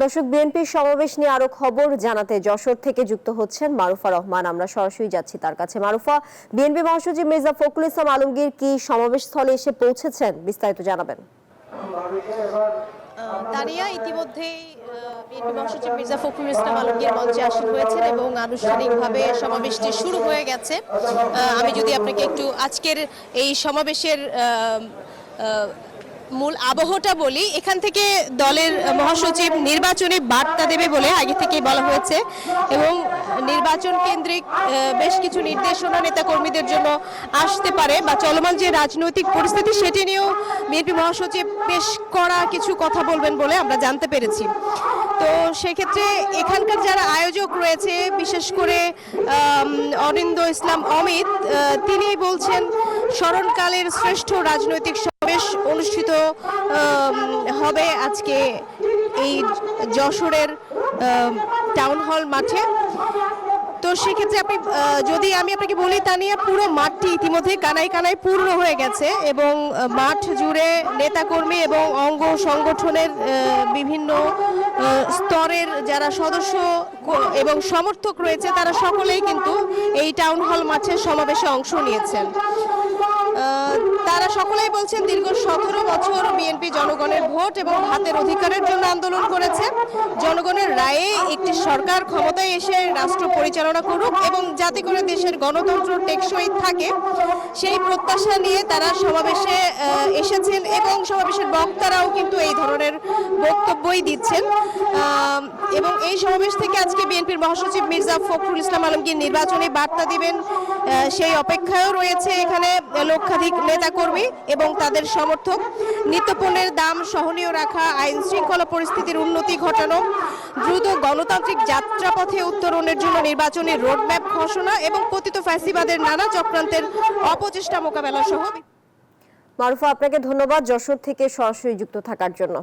দর্শক, বিএনপির সমাবেশ নিয়ে আরো খবর জানাতে যশোর থেকে যুক্ত হচ্ছেন মারুফা রহমান। আমরা সরাসরি যাচ্ছি তার কাছে। মারুফা, বিএনপি মহাসচিব মির্জা ফখরুল ইসলাম আলমগীর কি সমাবেশ স্থলে এসে পৌঁছেছেন? বিস্তারিত জানাবেন। তানিয়া, ইতিমধ্যেই বিএনপি মহাসচিব মির্জা ফখরুল ইসলাম আলমগীর মঞ্চে আসীন হয়েছেন এবং আনুষ্ঠানিকভাবে সমাবেশটি শুরু হয়ে গেছে। আমি যদি আপনাকে একটু আজকের এই সমাবেশের মূল আবহটা বলি, এখান থেকে দলের মহাসচিব নির্বাচনী বার্তা দেবে বলে আগে থেকেই বলা হয়েছে এবং নির্বাচন কেন্দ্রিক বেশ কিছু নির্দেশনা নেতাকর্মীদের জন্য আসতে পারে বা চলমান যে রাজনৈতিক পরিস্থিতি সেটি নিয়েও বিএনপি মহাসচিব বেশ কড়া কিছু কথা বলবেন বলে আমরা জানতে পেরেছি। তো সেক্ষেত্রে এখানকার যারা আয়োজক রয়েছে, বিশেষ করে অরিন্দ ইসলাম অমিত, তিনি বলছেন স্মরণকালের শ্রেষ্ঠ রাজনৈতিক সমাবেশ অনুষ্ঠিত হবে আজকে এই যশোরের টাউন হল মাঠে। তো সেক্ষেত্রে যদি আমি আপনাকে বলি, তানিয়া, পুরো মাঠটি ইতিমধ্যে কানায় কানায় পূর্ণ হয়ে গেছে এবং মাঠ জুড়ে নেতাকর্মী এবং অঙ্গ সংগঠনের বিভিন্ন স্তরের যারা সদস্য এবং সমর্থক রয়েছে তারা সকলেই কিন্তু এই টাউন হল মাঠের সমাবেশে অংশ নিয়েছেন। তারা সকলেই বলছেন দীর্ঘ 17 বছর বিএনপি জনগণের ভোট এবং হাতের অধিকারের জন্য আন্দোলন করেছে। জনগণের রায়ে একটি সরকার ক্ষমতায় এসে রাষ্ট্র পরিচালনা করুক এবং যাতে করে দেশের গণতন্ত্র টেকসই থাকে, সেই প্রত্যাশা নিয়ে তারা সমাবেশে এসেছেন এবং সমাবেশের বক্তারাও কিন্তু এই ধরনের বক্তব্যই দিচ্ছেন। এবং এই সমাবেশ থেকে আজকে বিএনপির মহাসচিব মির্জা ফখরুল ইসলাম আলমগীর নির্বাচনী বার্তা দিবেন, সেই অপেক্ষায়ও রয়েছে এখানে লক্ষাধিক নেতাকর্মী এবং তাদের সমর্থক। নিত্যপণ্যের দাম সহনীয় রাখা, আইন শৃঙ্খলা পরিস্থিতির উন্নতি ঘটানো, দ্রুত গণতান্ত্রিক যাত্রাপথে উত্তরণের জন্য নির্বাচনী রোডম্যাপ ঘোষণা এবং পতিত ফ্যাসিবাদের নানা চক্রান্তের অপচেষ্টা মোকাবেলা সহ। মারুফা, আপনাকে ধন্যবাদ যশোর থেকে সরাসরি যুক্ত থাকার জন্য।